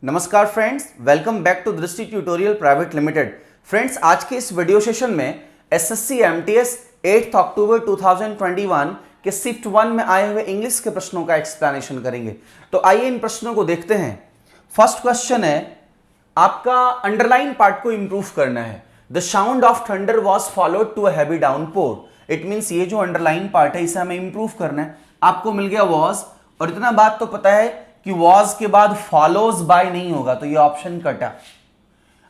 नमस्कार friends, welcome back to दृष्टि tutorial private limited. Friends, आज के इस वीडियो सेशन में एसएससी एमटीएस 8 अक्टूबर 2021 के शिफ्ट 1 में आए हुए इंग्लिश के प्रश्नों का एक्सप्लेनेशन करेंगे। तो आइए इन प्रश्नों को देखते हैं। फर्स्ट क्वेश्चन है, आपका अंडरलाइन पार्ट को इंप्रूव करना है। The sound of thunder was followed to a heavy downpour. It means ये जो अंडरलाइन पार्ट है इसे हमें इंप्रूव करना है। आपको मिल गया वॉज, और इतना बात तो पता है कि वॉज के बाद फॉलोज बाय नहीं होगा, तो ये ऑप्शन कटा।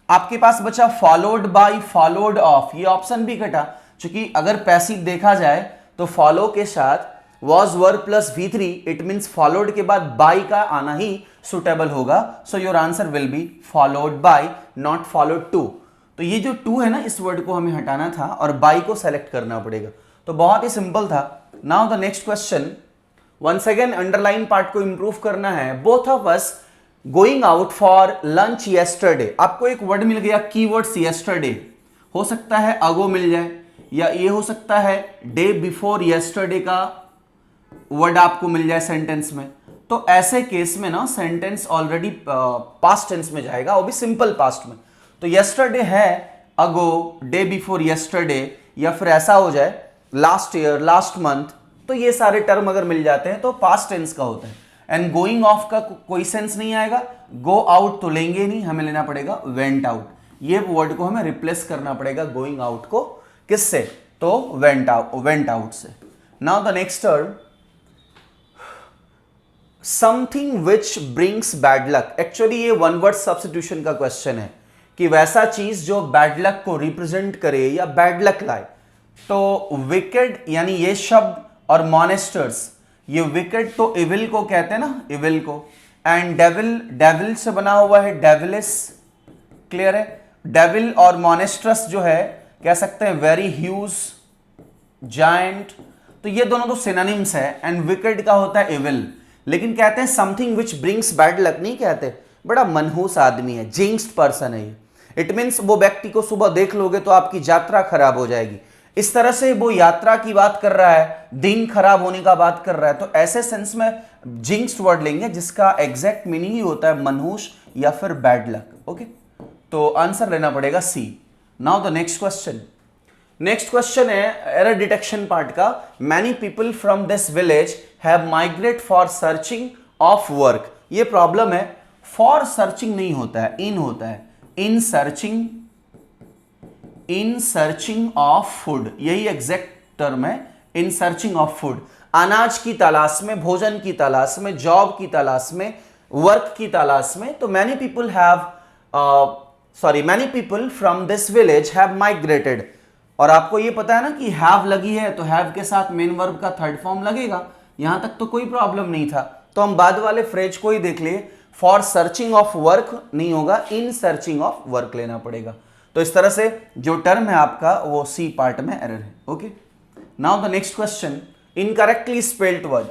आपके पास बचा फॉलोड बाय, फॉलोड ऑफ, ये ऑप्शन भी कटा। क्योंकि अगर पैसिव देखा जाए तो फॉलो के साथ was verb plus V3, it means followed के बाद बाय का आना ही सुटेबल होगा। So your answer will be followed by, not followed to. तो ये जो टू है ना, इस वर्ड को हमें हटाना था और बाय को सेलेक्ट करना पड़ेगा। तो बहुत ही सिंपल था। Now the next question, once again underline part को इंप्रूव करना है। Both of us going out for lunch yesterday. आपको एक वर्ड मिल गया, कीवर्ड्स येस्टरडे। हो सकता है अगो मिल जाए, या ये हो सकता है डे बिफोर येस्टरडे का वर्ड आपको मिल जाए सेंटेंस में। तो ऐसे केस में ना सेंटेंस ऑलरेडी पास्ट टेंस में जाएगा, वो भी सिंपल पास्ट में। तो येस्टरडे है अगो, डे बिफोर येस्टरडे, या फिर ऐसा हो जाए लास्ट ईयर, लास्ट मंथ। तो ये सारे टर्म अगर मिल जाते हैं तो पास्ट टेंस का होता है। एंड गोइंग ऑफ का कोई सेंस नहीं आएगा। गो आउट तो लेंगे नहीं, हमें लेना पड़ेगा वेंट आउट। ये वर्ड को हमें रिप्लेस करना पड़ेगा गोइंग आउट को, किससे? तो वेंट आउट से। Now the next term, something which brings bad luck. Actually ये वन वर्ड सब्स्टिट्यूशन का क्वेश्चन है कि वैसा चीज जो बैड लक को रिप्रेजेंट करे या बैड लक लाए। तो विकेड यानी ये शब्द, और मॉनेस्टर्स, ये विकेड तो इविल को कहते हैं ना, इविल को। एंड डेविल, डेविल से बना हुआ है डेविलिस। क्लियर है? डेविल और मॉनेस्ट्रस जो है कह सकते हैं वेरी ह्यूज, जायंट। तो ये दोनों तो सिनोनिम्स है। एंड विकेड का होता है इविल। लेकिन कहते हैं something which brings bad luck नहीं कहते। बड़ा मनहूस आदमी है, जिंक्स्ड पर्सन है ये। इट मीन्स वो व्यक्ति को सुबह देख लोगे तो आपकी यात्रा खराब हो जाएगी। इस तरह से वो यात्रा की बात कर रहा है, दिन खराब होने का बात कर रहा है। तो ऐसे सेंस में जिंक्स्ड वर्ड लेंगे जिसका एग्जैक्ट मीनिंग ही होता है मनहूस या फिर बैड लक। ओके, तो आंसर लेना पड़ेगा C. Now the next question. Next question है एरर डिटेक्शन पार्ट का। Many people from this village have migrate for searching of work. ये प्रॉब्लम है, फॉर सर्चिंग नहीं होता है, इन होता है। इन सर्चिंग ऑफ फूड, यही एग्जैक्ट टर्म है, इन सर्चिंग ऑफ फूड। अनाज की तलाश में, भोजन की तलाश में, जॉब की तलाश में, वर्क की तलाश में। तो many people from this village have migrated. और आपको ये पता है ना कि हैव लगी है तो हैव के साथ मेन वर्ब का थर्ड फॉर्म लगेगा। यहां तक तो कोई प्रॉब्लम नहीं था। तो हम बाद वाले फ्रेज को ही देख लिए, फॉर सर्चिंग ऑफ वर्क नहीं होगा, इन सर्चिंग ऑफ वर्क लेना पड़ेगा। तो इस तरह से जो टर्म है आपका वो सी पार्ट में एरर है। Okay, now the next question, incorrectly spelled word.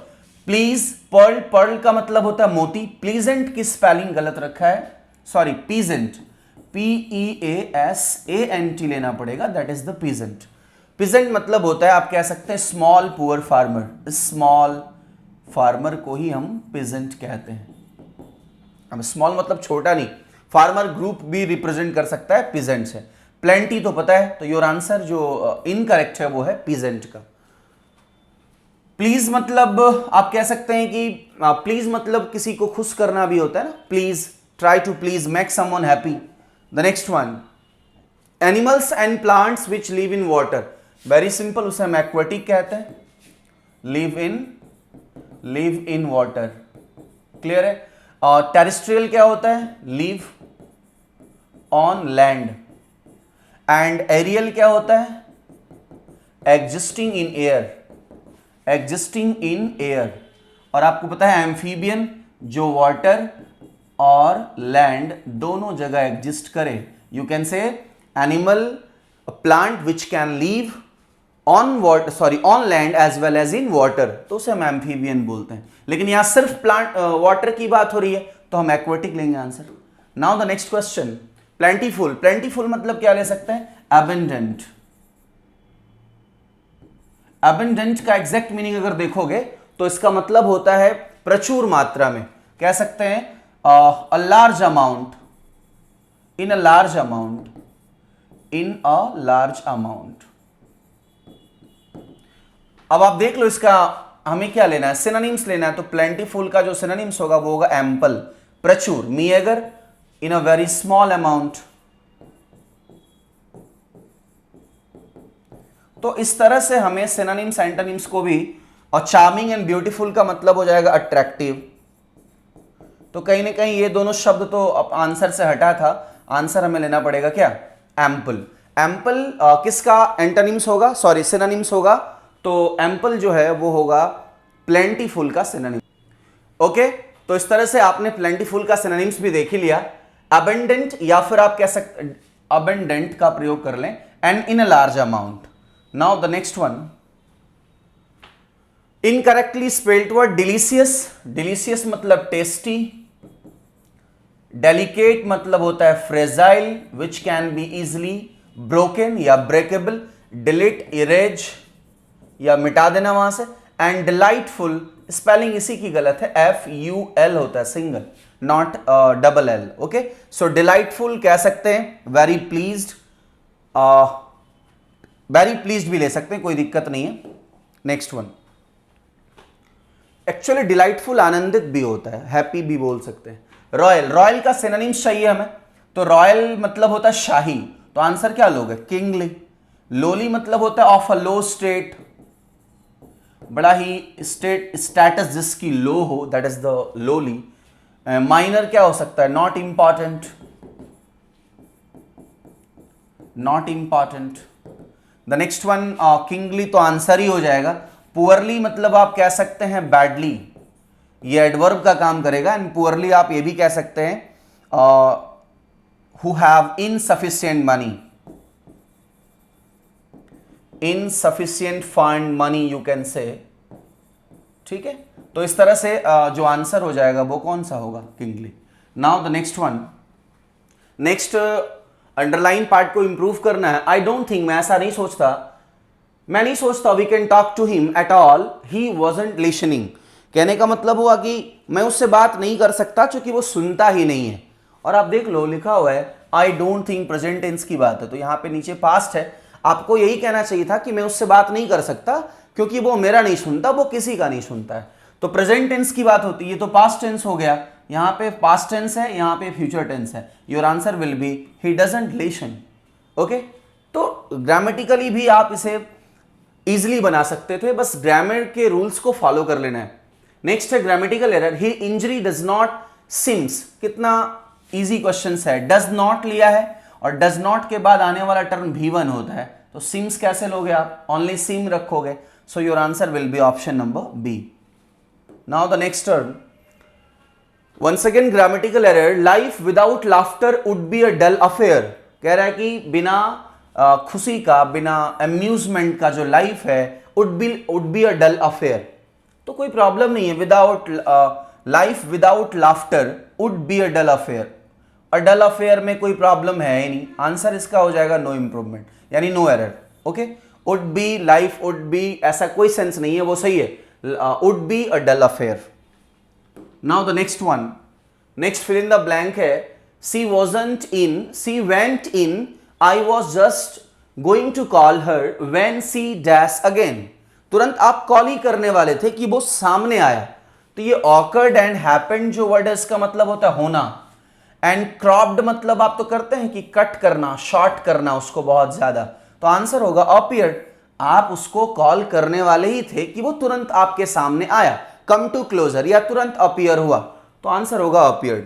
Please, pearl, pearl का मतलब होता है मोती। प्लीजेंट की स्पेलिंग गलत रखा है, सॉरी पीजेंट, PEASANT लेना पड़ेगा, that is the peasant. Peasant मतलब होता है, आप कह सकते हैं small poor farmer. Small farmer को ही हम पीजेंट कहते हैं। अब स्मॉल मतलब छोटा नहीं, फार्मर ग्रुप भी रिप्रेजेंट कर सकता है पीजेंट से। प्लेंटी तो पता है, तो योर आंसर जो इनकरेक्ट है वो है पीजेंट का। प्लीज मतलब आप कह सकते हैं कि प्लीज मतलब किसी को खुश करना भी होता है ना। Please, try to please, make someone happy. The next one, animals and plants which live in water. Very simple, उसे हम एक्वेटिक कहते हैं। Live in water. क्लियर है? और टेरेस्ट्रियल क्या होता है? Live on land. And aerial क्या होता है? Existing in air. Existing in air. और आपको पता है एम्फीबियन, जो वाटर और लैंड दोनों जगह एग्जिस्ट करे। You can say animal, plant which can live on water, sorry on land as well as in water, तो उसे हम एम्फीबियन बोलते हैं। लेकिन यहां सिर्फ प्लांट वाटर की बात हो रही है तो हम एक्वेटिक लेंगे answer. Now the next question, plentiful. Plentiful मतलब क्या ले सकते हैं? एबंडेंट। एबंडेंट का एग्जैक्ट मीनिंग अगर देखोगे तो इसका मतलब होता है प्रचुर मात्रा में। कह सकते हैं a large amount, in a large amount, in a large amount। अब आप देख लो इसका हमें क्या लेना है, सिनोनिम्स लेना है। तो प्लेंटीफुल का जो सिनोनिम्स होगा वो होगा एम्पल, प्रचुर, मीएगर, इन अ वेरी स्मॉल अमाउंट। तो इस तरह से हमें सिनोनिम्स एंटोनिम्स को भी, और चार्मिंग एंड ब्यूटीफुल का मतलब हो जाएगा अट्रैक्टिव। तो कहीं ना कहीं ये दोनों शब्द तो आंसर से हटा था, आंसर हमें लेना पड़ेगा क्या, एम्पल। एम्पल किसका एंटोनिम्स होगा, सॉरी सिनोनिम्स होगा। तो एम्पल जो है वो होगा प्लेंटीफुल का सिनोनिम। ओके, तो इस तरह से आपने प्लेंटीफुल का सिनोनिम्स भी देख ही लिया। अबंडेंट, या फिर आप कह सकते अबंडेंट का प्रयोग कर लें, and in a large amount. Now the next one, incorrectly spelled word delicious. Delicious मतलब टेस्टी, डेलिकेट मतलब होता है fragile, which can be easily broken या ब्रेकेबल, डिलीट, इरेज या मिटा देना वहां से, एंड डिलाइटफुल स्पेलिंग इसी की गलत है, FUL होता है single, not double L। Okay, so delightful कह सकते हैं, वेरी प्लीज्ड, वेरी प्लीज्ड भी ले सकते हैं, कोई दिक्कत नहीं है। नेक्स्ट वन, एक्चुअली डिलाइटफुल आनंदित भी होता है, हैप्पी भी बोल सकते हैं। रॉयल, रॉयल का सिनोनिम्स चाहिए हमें, तो रॉयल मतलब होता है शाही, तो आंसर क्या लोगे, किंगली। लोली मतलब होता है ऑफ अ लो स्टेट, बड़ा ही स्टेटस जिसकी लो हो, that is the lolly. Minor क्या हो सकता है, not important, not important. The next one, kingly तो आंसर ही हो जाएगा। पुअरली मतलब आप कह सकते हैं बैडली, ये एडवर्ब का काम करेगा। एंड पुअरली आप ये भी कह सकते हैं who have insufficient money, insufficient fund money you can से, ठीक है। तो इस तरह से जो आंसर हो जाएगा वो कौन सा होगा, kingly. Now the next one, next underline part को इंप्रूव करना है। आई डोंट थिंक, मैं ऐसा नहीं सोचता, मैं नहीं सोचता we can talk to him at all, he wasn't listening. कहने का मतलब हुआ कि मैं उससे बात नहीं कर सकता क्योंकि वो सुनता ही नहीं है। और आप देख लो लिखा हुआ है I don't think, present tense की बात है, तो यहाँ पे नीचे पास्ट है। आपको यही कहना चाहिए था कि मैं उससे बात नहीं कर सकता क्योंकि वो मेरा नहीं सुनता, वो किसी का नहीं सुनता है। तो प्रेजेंट टेंस की बात होती है, तो पास्ट टेंस हो गया, यहाँ पे पास्ट टेंस है, यहाँ पे फ्यूचर टेंस है। Your answer will B he doesn't listen. Okay, तो ग्रामेटिकली भी आप इसे इजिली बना सकते थे, बस ग्रामर के रूल्स को फॉलो कर लेना है। नेक्स्ट है grammatical error, he injury does not seems. कितना इजी क्वेश्चन है, डज नॉट लिया है और डज नॉट के बाद आने वाला टर्म V1 होता है, तो सिम्स कैसे लोगे आप, ओनली सिम रखोगे। So your answer will be option number B। Now the next term, once again grammatical error, life without laughter would be a dull affair. कह रहा है कि बिना खुशी का, बिना अम्यूजमेंट का जो लाइफ है, would be a dull affair. तो कोई प्रॉब्लम नहीं है, without life without laughter would be a dull affair. A dull affair में कोई प्रॉब्लम है ही नहीं, आंसर इसका हो जाएगा नो इंप्रूवमेंट, यानी no error. Okay, would be, life would be, ऐसा कोई सेंस नहीं है, वो सही है, would be a dull affair. Now the next one, next fill in the blank है, she wasn't in, she went in, I was just going to call her when she dash again. तुरंत आप call ही करने वाले थे कि वो सामने आया। तो ये ऑकर्ड एंड हैपेंड जो वर्ड है इसका मतलब होता है होना, एंड क्रॉप्ड मतलब आप तो करते हैं कि कट करना, शॉर्ट करना उसको बहुत ज्यादा, तो आंसर होगा अपीयर्ड। आप उसको कॉल करने वाले ही थे कि वो तुरंत आपके सामने आया, कम टू क्लोजर, या तुरंत अपीयर हुआ, तो आंसर होगा अपीयर्ड।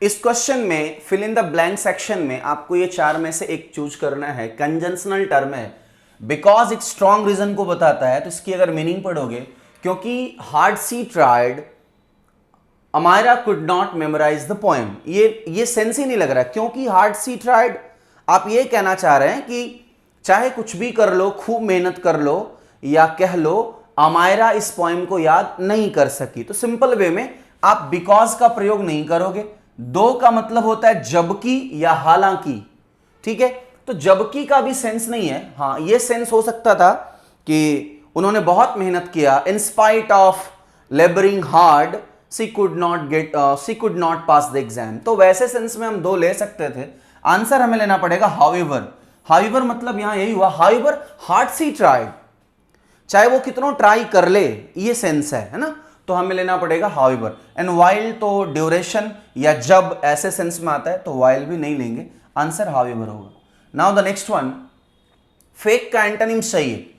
इस क्वेश्चन में fill in the blank section में आपको ये चार में से एक चूज करना है। कंजंक्शनल टर्म है, बिकॉज एक स्ट्रॉन्ग रीजन को बताता है, तो इसकी अगर मीनिंग पढ़ोगे, क्योंकि hard she tried Amayra could not memorize the poem. ये सेंस ही नहीं लग रहा है, क्योंकि हार्ड सी ट्राइड, आप ये कहना चाह रहे हैं कि चाहे कुछ भी कर लो, खूब मेहनत कर लो, या कह लो अमायरा इस पोएम को याद नहीं कर सकी। तो सिंपल वे में आप बिकॉज का प्रयोग नहीं करोगे। दो का मतलब होता है जबकि या हालांकि, ठीक है, तो जबकि का भी सेंस नहीं है। हाँ, ये सेंस हो सकता था कि उन्होंने बहुत मेहनत किया, in spite of labouring hard she could not pass the exam. तो वैसे सेंस में हम दो ले सकते थे, आंसर हमें लेना पड़ेगा हाउएवर। हाउएवर मतलब यहां यही हुआ, हाउएवर हार्ड सी ट्राइड, चाहे वो कितनों ट्राई कर ले, ये सेंस है ना। तो हमें लेना पड़ेगा हाउएवर। एंड वाइल तो ड्यूरेशन या जब ऐसे सेंस में आता है, तो वाइल भी नहीं लेंगे, आंसर हाउएवर होगा। Now the next one, fake का एंटोनिम्स चाहिए।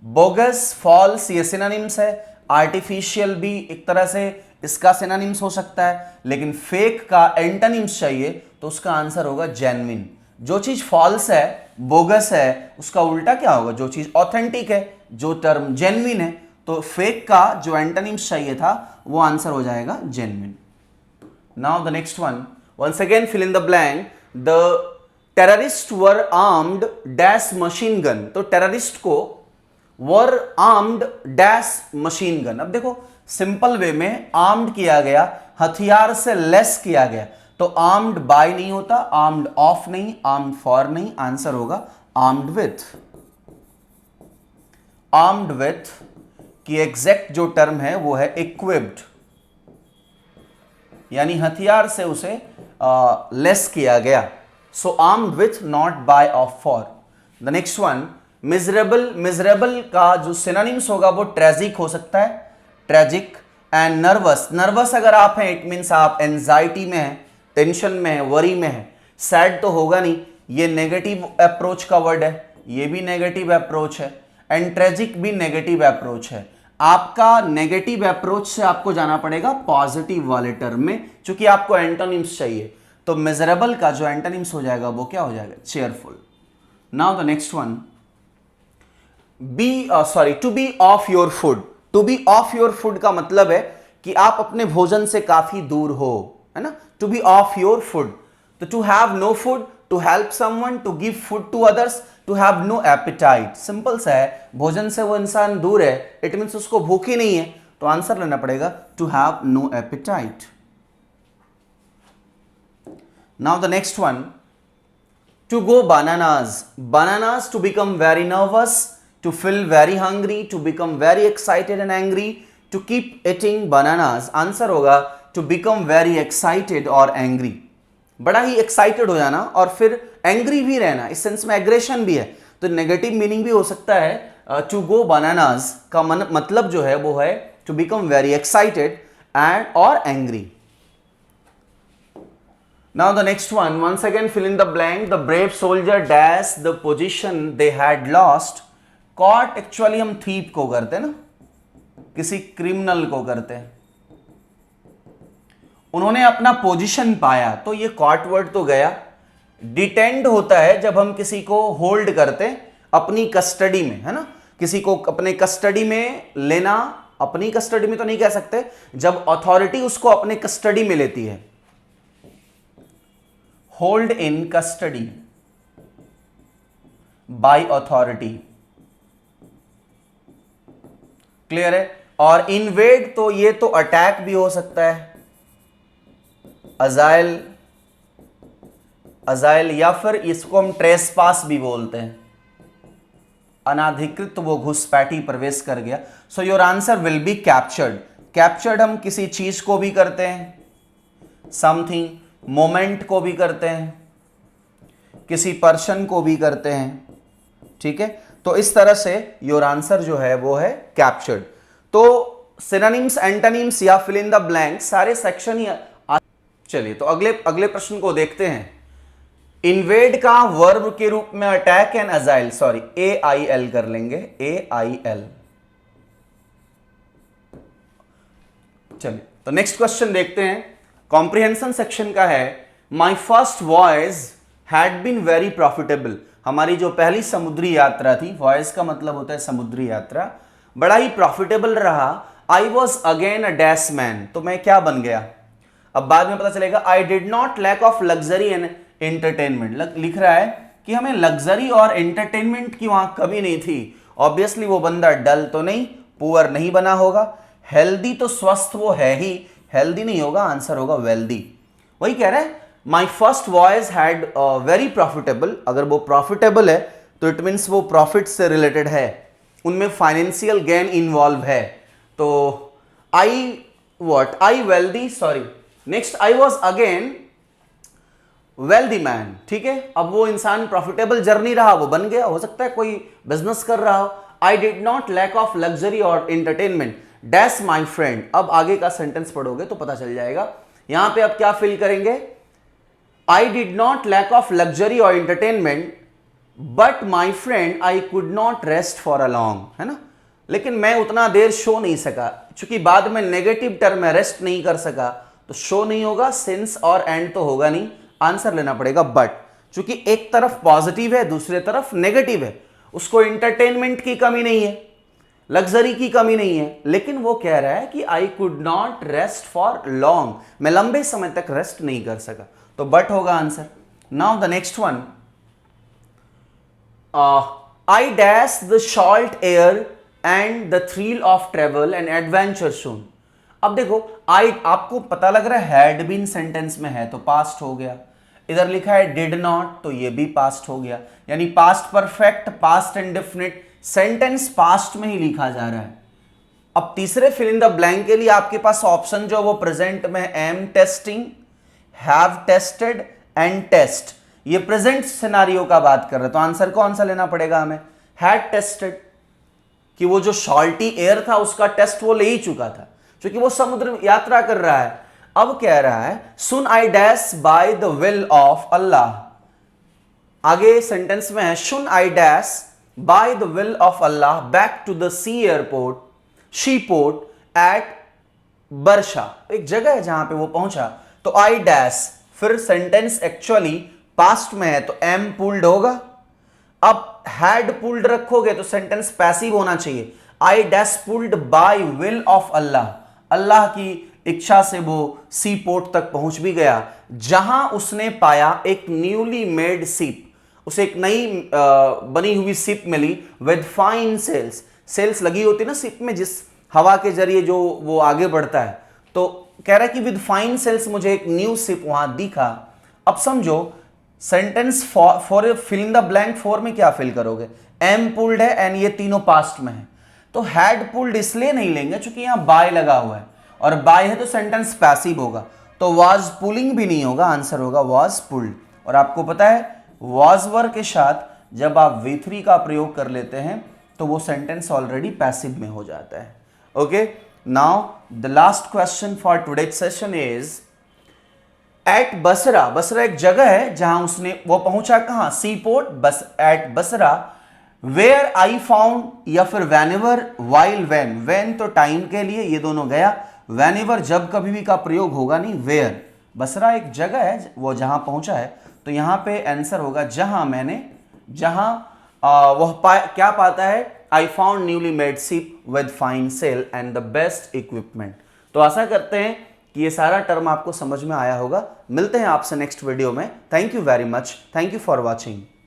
बोगस, फॉल्स ये सिनोनिम्स है, आर्टिफिशियल भी एक तरह से इसका सिनोनिम्स हो सकता है, लेकिन फेक का एंटोनिम्स चाहिए तो उसका आंसर होगा जेन्युइन। जो चीज फॉल्स है, बोगस है, उसका उल्टा क्या होगा, जो चीज ऑथेंटिक है, जो टर्म जेन्युइन है, तो फेक का जो एंटोनिम्स चाहिए था वो आंसर हो जाएगा genuine. Now the next one, once again fill in the blank, the terrorists were armed dash machine gun। तो टेररिस्ट को वर आर्म्ड डैश मशीन गन। अब देखो सिंपल वे में आर्म्ड किया गया, हथियार से लेस किया गया, तो आर्म्ड बाय नहीं होता, आर्म्ड ऑफ नहीं, आर्म्ड फॉर नहीं, आंसर होगा आर्म्ड विथ। आर्म्ड विथ की एग्जैक्ट जो टर्म है वो है इक्विप्ड, यानी हथियार से उसे लेस किया गया। So armed with, not by of for. The next one, miserable. Miserable का जो सिनोनिम्स होगा वो ट्रेजिक हो सकता है, ट्रेजिक। एंड नर्वस, नर्वस अगर आप हैं इट मीन्स आप एंजाइटी में हैं, टेंशन में है, वरी में है। सैड तो होगा नहीं, ये नेगेटिव अप्रोच का वर्ड है, ये भी नेगेटिव अप्रोच है, एंड ट्रेजिक भी नेगेटिव अप्रोच है। आपका नेगेटिव अप्रोच से आपको जाना पड़ेगा पॉजिटिव वाले टर्म में, क्योंकि आपको एंटोनिम्स चाहिए। तो मिजरेबल का जो एंटोनिम्स हो जाएगा वो क्या हो जाएगा, cheerful. Now the next one, to be of your food. To be of your food का मतलब है कि आप अपने भोजन से काफी दूर हो, है ना। To be of your food, तो to have no food, to help someone, to give food to others, to have no appetite. Simple सा है, भोजन से वो इंसान दूर है, इट मीन्स उसको भूख ही नहीं है, तो आंसर लेना पड़ेगा to have no appetite. Now the next one, to go bananas. Bananas, to become very nervous, to feel very hungry, to become very excited and angry, to keep eating bananas। Answer होगा to become very excited और angry। बड़ा ही excited हो जाना और फिर angry भी रहना, इस सेंस में aggression भी है, तो नेगेटिव मीनिंग भी हो सकता है। to go bananas का मतलब जो है वो है to become very excited and और angry। Now the next one, once again fill in the blank, the brave soldier dash the position they had lost। Caught actually हम थीप को करते हैं ना, किसी क्रिमिनल को करते हैं। उन्होंने अपना पोजीशन पाया, तो ये कॉट वर्ड तो गया। डिटेंड होता है जब हम किसी को होल्ड करते अपनी कस्टडी में, है ना, किसी को अपने कस्टडी में लेना। अपनी कस्टडी में तो नहीं कह सकते, जब अथॉरिटी उसको अपने कस्टडी में लेती है, hold in custody by authority. Clear है। और इन्वेड तो ये तो अटैक भी हो सकता है, अजाइल, अजाइल, या फिर इसको हम ट्रेसपास भी बोलते हैं, अनाधिकृत वो घुसपैठी प्रवेश कर गया। सो your answer will be captured. Captured हम किसी चीज को भी करते हैं, समथिंग, मोमेंट को भी करते हैं, किसी पर्सन को भी करते हैं, ठीक है। तो इस तरह से योर आंसर जो है वो है कैप्चर्ड। तो सिनोनिम्स, एंटोनिम्स या फिल इन द ब्लैंक सारे सेक्शन ही चलिए तो अगले प्रश्न को देखते हैं। इन्वेड का वर्ब के रूप में attack and agile, sorry AIL कर लेंगे, AIL। चलिए तो नेक्स्ट क्वेश्चन देखते हैं, कॉम्प्रिहेंशन सेक्शन का है। My first voyage had been very profitable. हमारी जो पहली समुद्री यात्रा थी, वॉयज का मतलब होता है समुद्री यात्रा, बड़ा ही प्रॉफिटेबल रहा। I was again a dash man, तो मैं क्या बन गया, अब बाद में पता चलेगा। I did not lack of luxury and entertainment, लिख रहा है कि हमें लग्जरी और एंटरटेनमेंट की वहां कमी नहीं थी। ऑब्वियसली वो बंदा डल तो नहीं, पुअर नहीं बना होगा। हेल्दी तो स्वस्थ वो है ही, हेल्दी नहीं होगा, आंसर होगा वेल्दी। वही कह रहा है my first voyage had very profitable. अगर वो प्रॉफिटेबल है तो इट मीन्स वो प्रॉफिट से रिलेटेड है, उनमें फाइनेंशियल गेन इन्वॉल्व है। तो आई what I wealthy, sorry, next I was again wealthy man, ठीक है। अब वो इंसान प्रॉफिटेबल जर्नी रहा, वो बन गया, हो सकता है कोई बिजनेस कर रहा हो। I did not lack of luxury और एंटरटेनमेंट डैश माई फ्रेंड। अब आगे का सेंटेंस पढ़ोगे तो पता चल जाएगा। यहां पे अब क्या फिल करेंगे, I did not lack of luxury और entertainment but my friend I could not rest for a long, है ना। लेकिन मैं उतना देर शो नहीं सका, चूंकि बाद में नेगेटिव टर्म में रेस्ट नहीं कर सका तो शो नहीं होगा, सिंस और एंड तो होगा नहीं, आंसर लेना पड़ेगा बट। चूंकि एक तरफ पॉजिटिव है दूसरे तरफ नेगेटिव है, उसको एंटरटेनमेंट की कमी नहीं है, लग्जरी की कमी नहीं है, लेकिन वो कह रहा है कि आई could not rest for long, मैं लंबे समय तक रेस्ट नहीं कर सका, तो बट होगा answer. Now the next one, I dash the salt air and the thrill of travel and adventure soon. अब देखो आई, आपको पता लग रहा है हैड बीन सेंटेंस में है तो पास्ट हो गया, इधर लिखा है डिड नॉट तो ये भी पास्ट हो गया, यानी past perfect, past indefinite, sentence past में ही लिखा जा रहा है। अब तीसरे फिल इन द ब्लैंक के लिए आपके पास ऑप्शन जो वो प्रेजेंट में am testing, have tested and test, ये प्रेजेंट सिनारियो का बात कर रहे हैं, तो आंसर कौन सा लेना पड़ेगा हमें, हैड टेस्टेड, कि वो जो सॉल्टी एयर था उसका टेस्ट वो ले ही चुका था, क्योंकि वो समुद्र में यात्रा कर रहा है। अब कह रहा है सुन I dash by the will of Allah, आगे सेंटेंस में है सुन I dash by the will of Allah back to the sea airport she port at बर्शा, एक जगह है जहां पे वो पहुंचा, तो आई डैश, फिर सेंटेंस एक्चुअली पास्ट में है तो एम पुल्ड होगा। अब हैड पुल्ड रखोगे तो सेंटेंस पैसिव होना चाहिए, I dash pulled by will of Allah, Allah की इच्छा से वो सी पोर्ट तक पहुंच भी गया, जहां उसने पाया एक न्यूली मेड शिप, उसे एक नई बनी हुई शिप मिली विद फाइन सेल्स, सेल्स लगी होती ना शिप में, जिस हवा के जरिए जो वो आगे बढ़ता है, तो कह रहा है कि विद फाइन सेल्स मुझे एक न्यू शिप वहां दिखा। अब समझो sentence for fill in the blank for में क्या फिल करोगे, एम पुल्ड है एंड ये तीनों पास्ट में है, तो हैड पुल्ड इसलिए नहीं लेंगे क्योंकि यहां बाय लगा हुआ है, और बाय है तो सेंटेंस पैसिव होगा, तो वाज पुलिंग भी नहीं होगा, आंसर होगा वाज पुल्ड। और आपको पता है वाज वर्ब के साथ जब आप V3 का प्रयोग कर लेते हैं तो वो सेंटेंस ऑलरेडी पैसिव में हो जाता है। Okay, now the last question for today session is at Basra, Basra एक जगह है जहां उसने वो पहुंचा, कहां, सी पोर्ट, बस at Basra, where I found या फिर whenever, while when, when तो टाइम के लिए, ये दोनों गया, whenever जब कभी भी का प्रयोग होगा नहीं, वेयर, बसरा एक जगह है वो जहां पहुंचा है, तो यहां पे आंसर होगा जहां मैंने, जहां वह क्या पाता है, I found newly made ship with fine sail and the best equipment. तो आशा करते हैं कि ये सारा टर्म आपको समझ में आया होगा। मिलते हैं आपसे नेक्स्ट वीडियो में। Thank you very much, thank you for watching.